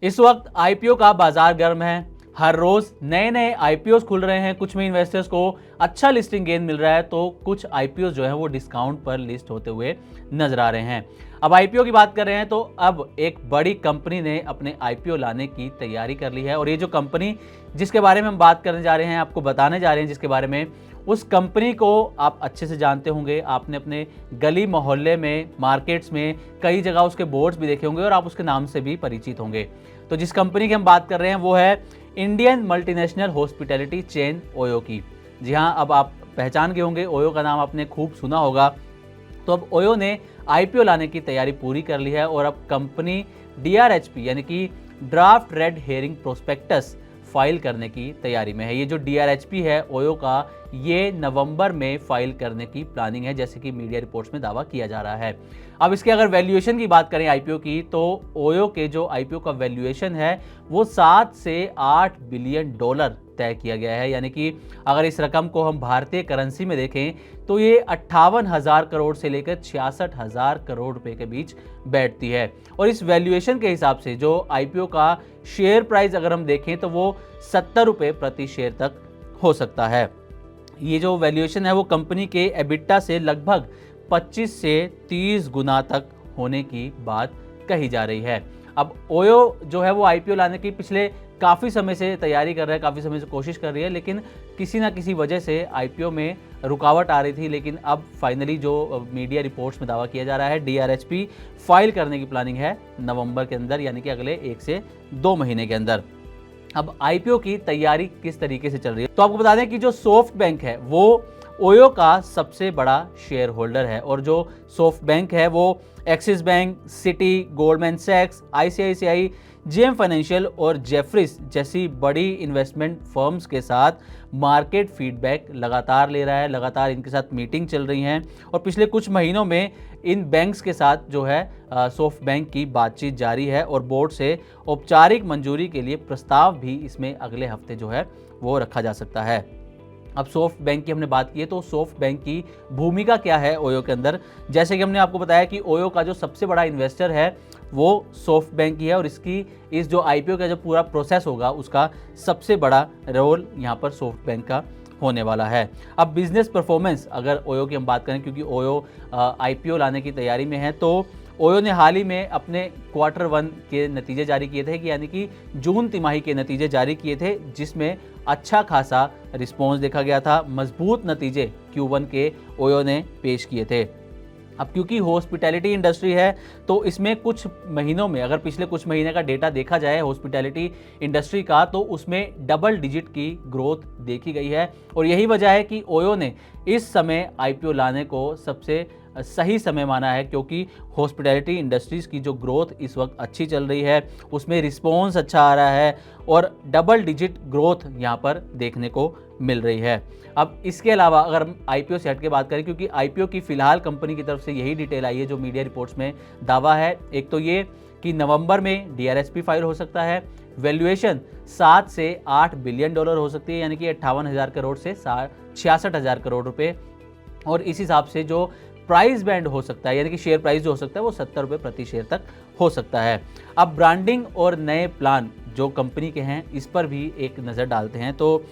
इस वक्त आईपीओ का बाजार गर्म है। हर रोज नए नए आईपीओ खुल रहे हैं। कुछ में इन्वेस्टर्स को अच्छा लिस्टिंग गेन मिल रहा है तो कुछ आईपीओ जो है वो डिस्काउंट पर लिस्ट होते हुए नजर आ रहे हैं। अब आईपीओ की बात कर रहे हैं तो अब एक बड़ी कंपनी ने अपने आईपीओ लाने की तैयारी कर ली है और ये जो कंपनी जिसके बारे में हम बात करने जा रहे हैं, आपको बताने जा रहे हैं जिसके बारे में, उस कंपनी को आप अच्छे से जानते होंगे। आपने अपने गली मोहल्ले में, मार्केट्स में कई जगह उसके बोर्ड्स भी देखे होंगे और आप उसके नाम से भी परिचित होंगे। तो जिस कंपनी की हम बात कर रहे हैं वो है Indian multinational hospitality chain OYO की। जी हाँ, अब आप पहचान गए होंगे, ओयो का नाम आपने खूब सुना होगा। तो अब ओयो ने आईपीओ लाने की तैयारी पूरी कर ली है और अब कंपनी डीआरएचपी यानी कि draft red herring prospectus file करने की तैयारी में है। ये जो डीआरएचपी है ओयो का, ये नवंबर में फाइल करने की प्लानिंग है, जैसे कि मीडिया रिपोर्ट्स में दावा किया जा रहा है। अब इसके अगर वैल्यूएशन की बात करें आईपीओ की, तो ओयो के जो आईपीओ का वैल्यूएशन है वो 7 से 8 बिलियन डॉलर तय किया गया है। यानी कि अगर इस रकम को हम भारतीय करेंसी में देखें तो ये 58,000 करोड़ से लेकर 66,000 करोड़ रुपए के बीच बैठती है। और इस वैल्यूएशन के हिसाब से जो आईपीओ का शेयर प्राइस अगर हम देखें तो वो 70 रुपए प्रति शेयर तक हो सकता है। ये जो वैल्यूएशन है वो कंपनी के एबिटा से लगभग 25 से 30 गुना तक होने की बात कही जा रही है। अब ओयो जो है वो आईपीओ लाने की पिछले काफ़ी समय से तैयारी कर रहा है, काफ़ी समय से कोशिश कर रही है, लेकिन किसी ना किसी वजह से आईपीओ में रुकावट आ रही थी। लेकिन अब फाइनली जो मीडिया रिपोर्ट्स में दावा किया जा रहा है, डीआरएचपी फाइल करने की प्लानिंग है नवंबर के अंदर, यानी कि अगले 1 से 2 महीने के अंदर। अब आईपीओ की तैयारी किस तरीके से चल रही है, तो आपको बता दें कि जो सॉफ्ट बैंक है वो ओयो का सबसे बड़ा शेयर होल्डर है और जो सॉफ्ट बैंक है वो एक्सिस बैंक, सिटी, गोल्डमैन सैक्स, आईसीआईसीआई, जेएम फाइनेंशियल और जेफरीज जैसी बड़ी इन्वेस्टमेंट फर्म्स के साथ मार्केट फीडबैक लगातार ले रहा है। लगातार इनके साथ मीटिंग चल रही हैं और पिछले कुछ महीनों में इन बैंक्स के साथ जो है सॉफ्ट बैंक की बातचीत जारी है और बोर्ड से औपचारिक मंजूरी के लिए प्रस्ताव भी इसमें अगले हफ्ते जो है वो रखा जा सकता है। अब सॉफ्ट बैंक की हमने बात की है तो सॉफ्ट बैंक की भूमिका क्या है ओयो के अंदर, जैसे कि हमने आपको बताया कि ओयो का जो सबसे बड़ा इन्वेस्टर है वो सॉफ्ट बैंक ही है और इस जो आईपीओ का जो पूरा प्रोसेस होगा उसका सबसे बड़ा रोल यहाँ पर सॉफ्ट बैंक का होने वाला है। अब बिजनेस परफॉर्मेंस अगर ओयो की हम बात करें, क्योंकि ओयो आईपीओ लाने की तैयारी में है, तो ओयो ने हाल ही में अपने Q1 के नतीजे जारी किए थे, कि यानी कि जून तिमाही के नतीजे जारी किए थे, जिसमें अच्छा खासा रिस्पॉन्स देखा गया था। मजबूत नतीजे Q1 के ओयो ने पेश किए थे। अब क्योंकि हॉस्पिटैलिटी इंडस्ट्री है तो इसमें कुछ महीनों में, अगर पिछले कुछ महीने का डेटा देखा जाए हॉस्पिटैलिटी इंडस्ट्री का, तो उसमें डबल डिजिट की ग्रोथ देखी गई है और यही वजह है कि ओयो ने इस समय आईपीओ लाने को सबसे सही समय माना है, क्योंकि हॉस्पिटैलिटी इंडस्ट्रीज़ की जो ग्रोथ इस वक्त अच्छी चल रही है, उसमें रिस्पॉन्स अच्छा आ रहा है और डबल डिजिट ग्रोथ यहाँ पर देखने को मिल रही है। अब इसके अलावा अगर हम आईपीओ से हट के बात करें, क्योंकि आईपीओ की फ़िलहाल कंपनी की तरफ से यही डिटेल आई है जो मीडिया रिपोर्ट्स में दावा है, एक तो ये कि नवंबर में डीआरएचपी फाइल हो सकता है, वैल्यूएशन 7 से 8 बिलियन डॉलर हो सकती है, यानी कि 58,000 करोड़ से 66,000 करोड़ रुपए, और इस हिसाब से जो प्राइस बैंड हो सकता है, यानी कि शेयर प्राइस जो हो सकता है वो 70 रुपये प्रति शेयर तक हो सकता है। अब ब्रांडिंग और नए प्लान जो कंपनी के हैं इस पर भी एक नज़र डालते हैं। तो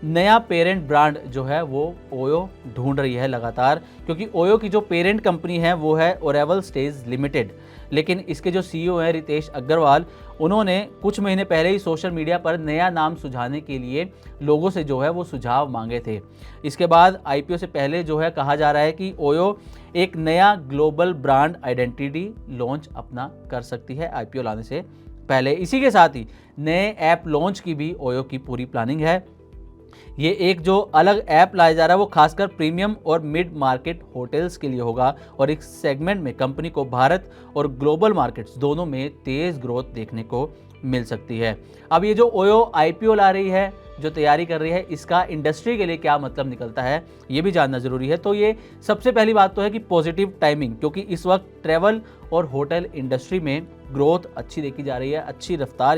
नया पेरेंट ब्रांड जो है वो ओयो ढूंढ रही है लगातार, क्योंकि ओयो की जो पेरेंट कंपनी है वो है ओरेवल स्टेज लिमिटेड, लेकिन इसके जो सीईओ हैं रितेश अग्रवाल, उन्होंने कुछ महीने पहले ही सोशल मीडिया पर नया नाम सुझाने के लिए लोगों से जो है वो सुझाव मांगे थे। इसके बाद आईपीओ से पहले जो है कहा जा रहा है कि ओयो एक नया ग्लोबल ब्रांड आइडेंटिटी लॉन्च अपना कर सकती है आईपीओ लाने से पहले। इसी के साथ ही नए ऐप लॉन्च की भी ओयो की पूरी प्लानिंग है। ये एक जो अलग ऐप लाया जा रहा है वो खासकर प्रीमियम और मिड मार्केट होटल्स के लिए होगा और इस सेगमेंट में कंपनी को भारत और ग्लोबल मार्केट्स दोनों में तेज ग्रोथ देखने को मिल सकती है। अब ये जो ओयो आईपीओ ला रही है, जो तैयारी कर रही है, इसका इंडस्ट्री के लिए क्या मतलब निकलता है ये भी जानना जरूरी है। तो ये सबसे पहली बात तो है कि पॉजिटिव टाइमिंग, क्योंकि इस वक्त ट्रैवल और होटल इंडस्ट्री में ग्रोथ अच्छी देखी जा रही है, अच्छी रफ्तार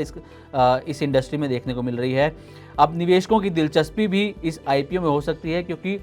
इस इंडस्ट्री में देखने को मिल रही है। अब निवेशकों की दिलचस्पी भी इस आईपीओ में हो सकती है, क्योंकि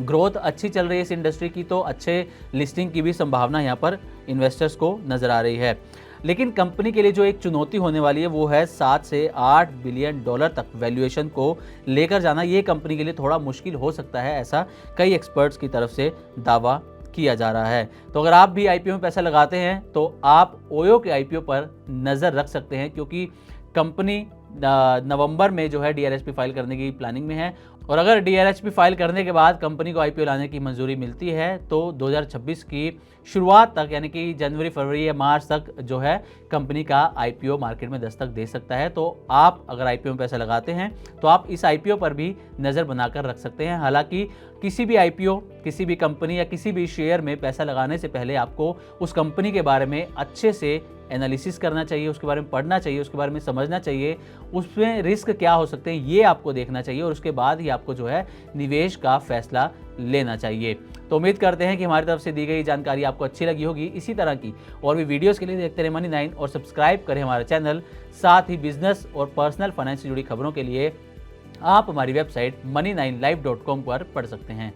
ग्रोथ अच्छी चल रही है इस इंडस्ट्री की, तो अच्छे लिस्टिंग की भी संभावना यहाँ पर इन्वेस्टर्स को नज़र आ रही है। लेकिन कंपनी के लिए जो एक चुनौती होने वाली है वो है 7 से 8 बिलियन डॉलर तक वैल्यूएशन को लेकर जाना। ये कंपनी के लिए थोड़ा मुश्किल हो सकता है, ऐसा कई एक्सपर्ट्स की तरफ से दावा किया जा रहा है। तो अगर आप भी आईपीओ में पैसा लगाते हैं तो आप ओयो के आईपीओ पर नज़र रख सकते हैं, क्योंकि कंपनी नवंबर में जो है डीआरएसपी फाइल करने की प्लानिंग में है। और अगर डीआरएसपी फाइल करने के बाद कंपनी को आईपीओ लाने की मंजूरी मिलती है तो 2026 की शुरुआत तक, यानी कि जनवरी, फरवरी या मार्च तक जो है कंपनी का आईपीओ मार्केट में दस्तक दे सकता है। तो आप अगर आईपीओ में पैसा लगाते हैं तो आप इस आईपीओ पर भी नज़र बनाकर रख सकते हैं। हालांकि किसी भी आईपीओ, किसी भी कंपनी या किसी भी शेयर में पैसा लगाने से पहले आपको उस कंपनी के बारे में अच्छे से एनालिसिस करना चाहिए, उसके बारे में पढ़ना चाहिए, उसके बारे में समझना चाहिए, उसमें रिस्क क्या हो सकते हैं ये आपको देखना चाहिए, और उसके बाद ही आपको जो है निवेश का फैसला लेना चाहिए। तो उम्मीद करते हैं कि हमारी तरफ से दी गई जानकारी आपको अच्छी लगी होगी। इसी तरह की और भी वीडियोस के लिए देखते रहे मनी9 और सब्सक्राइब करें हमारा चैनल। साथ ही बिजनेस और पर्सनल फाइनेंस से जुड़ी खबरों के लिए आप हमारी वेबसाइट money9live.com पर पढ़ सकते हैं।